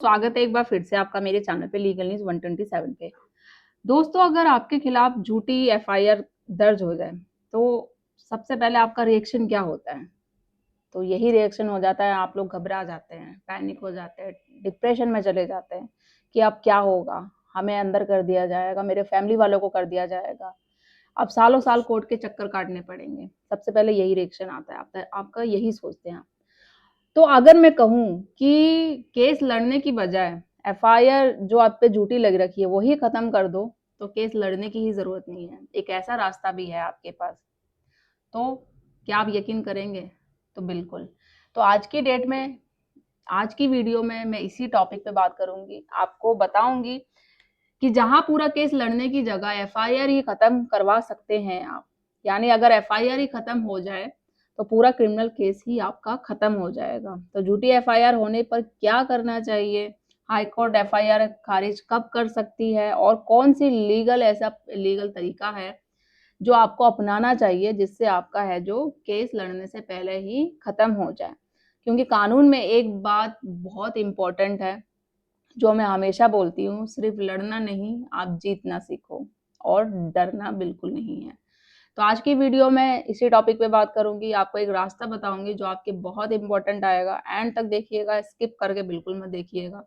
स्वागत है एक बार फिर से आपका मेरे चैनल पे लीगल न्यूज़ 127 पे। दोस्तों, अगर आपके खिलाफ झूठी एफआईआर दर्ज हो जाए, तो सबसे पहले आपका रिएक्शन क्या होता है? तो यही रिएक्शन हो जाता है, आप लोग घबरा जाते हैं, पैनिक हो जाते हैं, डिप्रेशन में चले जाते हैं कि अब क्या होगा? हमें अंदर कर दिया जाएगा, मेरे फैमिली वालों को कर दिया जाएगा। अब सालों साल कोर्ट के चक्कर काटने पड़ेंगे। सबसे पहले यही रिएक्शन आता है, आपका यही सोचते हैं आप। तो अगर मैं कहूँ कि केस लड़ने की बजाय एफआईआर जो आप पे झूठी लग रखी है, वही खत्म कर दो, तो केस लड़ने की ही ज़रूरत नहीं है। एक ऐसा रास्ता भी है आपके पास। तो क्या आप यकीन करेंगे? तो बिल्कुल। तो आज की डेट में, आज की वीडियो में मैं इसी टॉपिक पे बात करूँगी। आपको बताऊँगी कि जहाँ पूरा केस लड़ने की जगह एफआईआर ही खत्म करवा सकते हैं आप। यानी अगर एफआईआर ही खत्म हो जाए, तो पूरा क्रिमिनल केस ही आपका खत्म हो जाएगा। तो झूठी एफआईआर होने पर क्या करना चाहिए? हाई कोर्ट एफआईआर खारिज कब कर सकती है और कौन-सी ऐसा लीगल तरीका है, जो आपको अपनाना चाहिए जिससे आपका है जो केस लड़ने से पहले ही खत्म हो जाए। क्योंकि कानून में एक बात बहुत इम्पोर्टेंट है, जो मैं हमेशा बोलती हूँ, सिर्फ लड़ना नहीं, आप जीतना सीखो और डरना बिल्कुल नहीं है। तो आज की वीडियो में इसी टॉपिक पे बात करूँगी, आपको एक रास्ता बताऊँगी जो आपके बहुत इम्पोर्टेंट आएगा। एंड तक देखिएगा, स्किप करके बिल्कुल मत देखिएगा।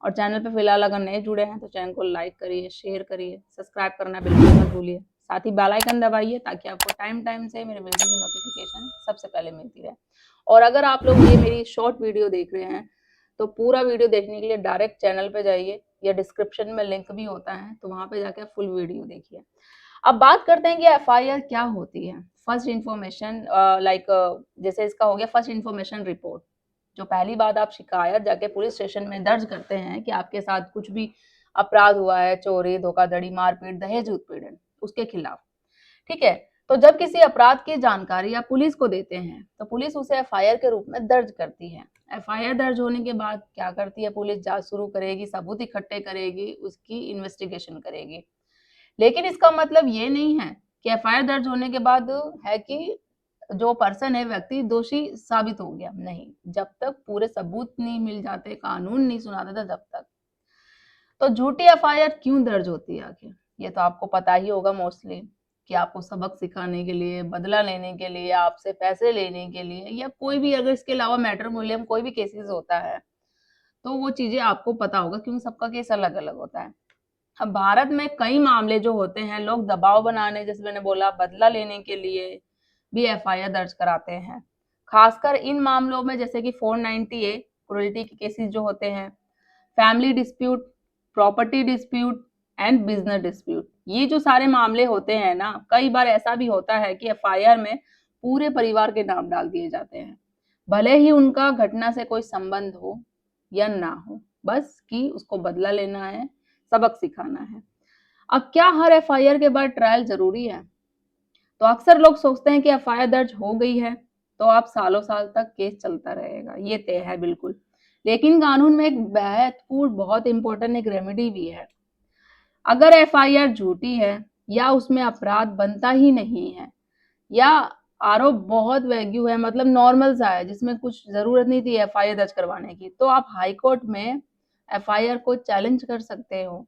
और चैनल पे फिलहाल अगर नए जुड़े हैं तो चैनल को लाइक करिए, शेयर करिए, सब्सक्राइब करना बिल्कुल मत भूलिए। साथ ही बेल आइकन दबाइए ताकि आपको टाइम से मेरे वीडियो की नोटिफिकेशन सबसे पहले मिलती रहे। और अगर आप लोग ये मेरी शॉर्ट वीडियो देख रहे हैं, तो पूरा वीडियो देखने के लिए डायरेक्ट चैनल पे जाइए या डिस्क्रिप्शन में लिंक भी होता है, तो वहाँ पे जाके फुल वीडियो देखिए। अब बात करते हैं कि एफआईआर क्या होती है। फर्स्ट इन्फॉर्मेशन जैसे इसका हो गया फर्स्ट इन्फॉर्मेशन रिपोर्ट। जो पहली बात आप शिकायत जाके पुलिस स्टेशन में दर्ज करते हैं कि आपके साथ कुछ भी अपराध हुआ है, चोरी, धोखाधड़ी, मारपीट, दहेज उत्पीड़न, उसके खिलाफ। ठीक है? तो जब किसी अपराध की जानकारी आप पुलिस को देते हैं, तो पुलिस उसे एफआईआर के रूप में दर्ज करती है। एफआईआर दर्ज होने के बाद क्या करती है पुलिस? जांच शुरू करेगी, सबूत इकट्ठे करेगी, उसकी इन्वेस्टिगेशन करेगी। लेकिन इसका मतलब ये नहीं है कि एफआईआर दर्ज होने के बाद है कि जो पर्सन है, व्यक्ति दोषी साबित हो गया। नहीं, जब तक पूरे सबूत नहीं मिल जाते, कानून नहीं सुना देता, जब तक। तो झूठी एफआईआर क्यों दर्ज होती है आखिर? ये तो आपको पता ही होगा मोस्टली, कि आपको सबक सिखाने के लिए, बदला लेने के लिए, आपसे पैसे लेने के लिए, या कोई भी अगर इसके अलावा मैट्रिमोनियम कोई भी केसेस होता है, तो वो चीजें आपको पता होगा, क्योंकि सबका केस अलग-अलग होता है। अब भारत में कई मामले जो होते हैं, लोग दबाव बनाने, जैसे मैंने बोला, बदला लेने के लिए भी एफआईआर दर्ज कराते हैं। खासकर इन मामलों में, जैसे कि 490 ए क्रूरल्टी के केसेस जो होते हैं, family dispute, property dispute and business dispute, ये जो सारे मामले होते हैं ना, कई बार ऐसा भी होता है कि एफआईआर में पूरे परिवार के नाम डाल दिए जाते हैं, भले ही उनका घटना से कोई संबंध हो या ना हो, बस कि उसको बदला लेना है, सबक सिखाना है। अब क्या हर एफआईआर के बाद ट्रायल जरूरी है? तो अक्सर लोग सोचते हैं कि एफआईआर दर्ज हो गई है तो आप सालों साल तक केस चलता रहेगा, ये तय है बिल्कुल। लेकिन कानून में एक महत्वपूर्ण, बहुत इंपॉर्टेंट एक रेमेडी भी है। अगर एफआईआर झूठी है, या उसमें अपराध बनता ही नहीं है, या आरोप बहुत वैग्यू है, मतलब नॉर्मल सा है, जिसमें कुछ जरूरत नहीं थी एफआईआर दर्ज करवाने की, तो आप हाई कोर्ट में एफआईआर को चैलेंज कर सकते हो।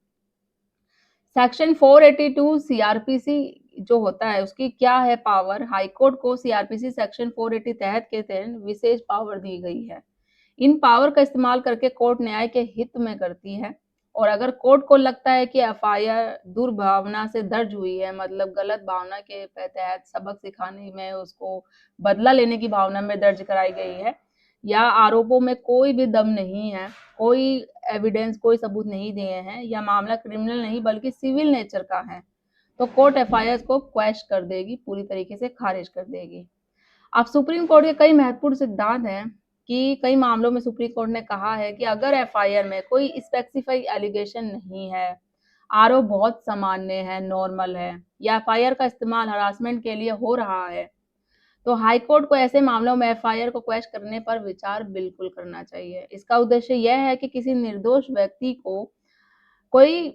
सेक्शन 482 सीआरपीसी जो होता है, उसकी क्या है पावर? हाईकोर्ट को सीआरपीसी सेक्शन 480 तहत के तहत विशेष पावर दी गई है। इन पावर का इस्तेमाल करके कोर्ट न्याय के हित में करती है। और अगर कोर्ट को लगता है कि एफआईआर दुर्भावना से दर्ज हुई है, मतलब गलत भावना के तहत, सबक सिखाने में, उसको बदला लेने की भावना में दर्ज कराई गई है, या आरोपों में कोई भी दम नहीं है, कोई एविडेंस, कोई सबूत नहीं दिए हैं, या मामला क्रिमिनल नहीं बल्कि सिविल नेचर का है, तो कोर्ट एफआईआर को क्वैश कर देगी, पूरी तरीके से खारिज कर देगी। अब सुप्रीम कोर्ट के कई महत्वपूर्ण सिद्धांत हैं, कि कई मामलों में सुप्रीम कोर्ट ने कहा है कि अगर एफआईआर में कोई स्पेसिफाइड एलिगेशन नहीं है, आरोप बहुत सामान्य है, नॉर्मल है, या एफआईआर का इस्तेमाल हरासमेंट के लिए हो रहा है, तो हाई कोर्ट को ऐसे मामलों में एफआईआर को क्वैश करने पर विचार बिल्कुल करना चाहिए। इसका उद्देश्य यह है कि किसी निर्दोष व्यक्ति को कोई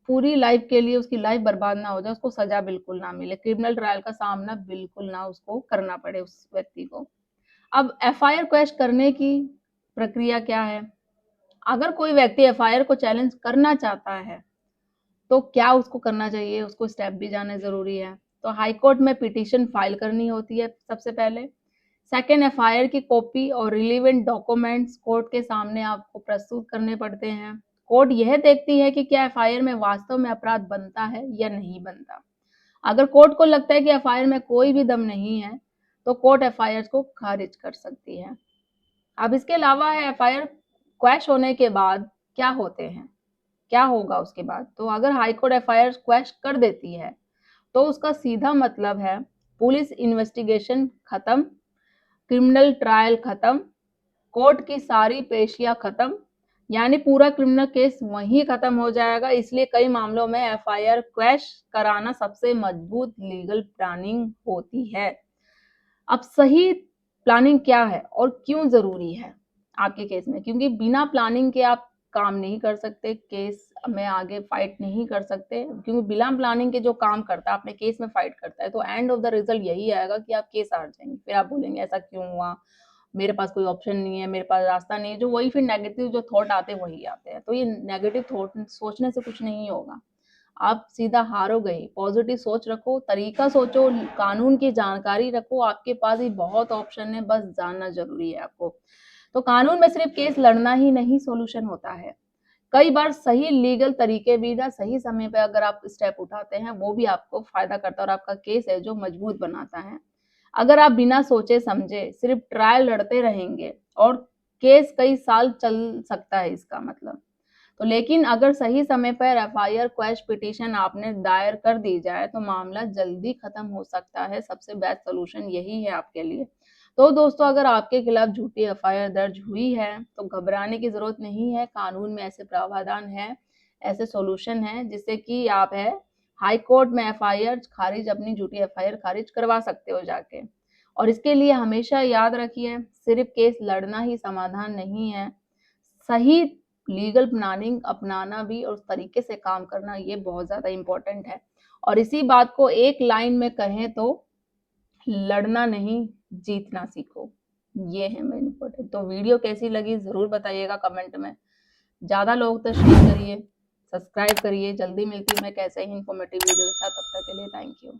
पूरी लाइफ के लिए उसकी लाइफ बर्बाद ना हो जाए, उसको सजा बिल्कुल ना मिले, क्रिमिनल ट्रायल का सामना बिल्कुल ना उसको करना पड़े उस व्यक्ति को। अब एफआईआर क्वैश करने की प्रक्रिया क्या है? अगर कोई व्यक्ति एफआईआर को चैलेंज करना चाहता है तो क्या उसको करना चाहिए, उसको स्टेप भी जानना ज़रूरी है। तो हाई कोर्ट में पिटीशन फाइल करनी होती है सबसे पहले। सेकंड, एफआईआर की कॉपी और रिलेवेंट डॉक्यूमेंट्स कोर्ट के सामने आपको प्रस्तुत करने पड़ते हैं। कोर्ट यह देखती है कि क्या एफआईआर में वास्तव में अपराध बनता है या नहीं बनता। अगर कोर्ट को लगता है कि एफआईआर में कोई भी दम नहीं है, तो कोर्ट एफआईआर को खारिज कर सकती है। अब इसके अलावा एफआईआर क्वैश होने के बाद क्या होते हैं, क्या होगा उसके बाद? तो अगर हाई कोर्ट एफआईआर क्वैश कर देती है, तो उसका सीधा मतलब है पुलिस इन्वेस्टिगेशन खत्म, क्रिमिनल ट्रायल खत्म, कोर्ट की सारी पेशियां खत्म, यानी पूरा क्रिमिनल केस वहीं खत्म हो जाएगा। इसलिए कई मामलों में एफआईआर क्वैश कराना सबसे मजबूत लीगल प्लानिंग होती है। अब सही प्लानिंग क्या है और क्यों ज़रूरी है आपके केस में? क्योंकि बिना प्लानिंग के आप काम नहीं कर सकते, केस में आगे फाइट नहीं कर सकते, क्योंकि बिना प्लानिंग के जो काम करता है, अपने केस में फाइट करता है, तो एंड ऑफ द रिजल्ट यही आएगा कि आप केस हार जाएंगे। फिर आप बोलेंगे ऐसा क्यों हुआ, मेरे पास कोई ऑप्शन नहीं है, मेरे पास रास्ता नहीं है, जो वही फिर नेगेटिव जो थॉट आते हैं वही आते हैं। तो ये नेगेटिव थॉट सोचने से कुछ नहीं होगा, आप सीधा हारोगे ही। पॉजिटिव सोच रखो, तरीका सोचो, कानून की जानकारी रखो, आपके पास ही बहुत ऑप्शन है, बस जानना जरूरी है आपको। तो कानून में सिर्फ केस लड़ना ही नहीं सॉल्यूशन होता है, कई बार सही लीगल तरीके भी ना सही समय पे अगर आप स्टेप उठाते हैं, वो भी आपको फायदा करता है और आपका केस है जो मजबूत बनाता है। अगर आप बिना सोचे समझे सिर्फ ट्रायल लड़ते रहेंगे और केस कई साल चल सकता है इसका मतलब। तो लेकिन अगर सही समय पर एफआईआर क्वैश पिटीशन आपने दायर कर दी जाए तो मामला जल्दी खत्म हो सकता है। सबसे बेस्ट सोल्यूशन यही है आपके लिए। तो दोस्तों, अगर आपके खिलाफ झूठी एफआईआर दर्ज हुई है तो घबराने की जरूरत नहीं है। कानून में ऐसे प्रावधान है, ऐसे सॉल्यूशन है जिससे कि आप है हाई कोर्ट में एफआईआर खारिज, अपनी झूठी एफआईआर खारिज करवा सकते हो जाके। और इसके लिए हमेशा याद रखिए, सिर्फ केस लड़ना ही समाधान नहीं है, सही लीगल प्लानिंग अपनाना भी और उस तरीके से काम करना ये बहुत ज़्यादा इम्पोर्टेंट है। और इसी बात को एक लाइन में कहें तो लड़ना नहीं, जीतना सीखो। ये है मेन इम्पोर्टेंट। तो वीडियो कैसी लगी ज़रूर बताइएगा कमेंट में। ज़्यादा लोग तो शेयर करिए, सब्सक्राइब करिए। जल्दी मिलती हूँ मैं कैसे ही इन्फॉर्मेटिव वीडियो के साथ, तब तक के लिए थैंक यू।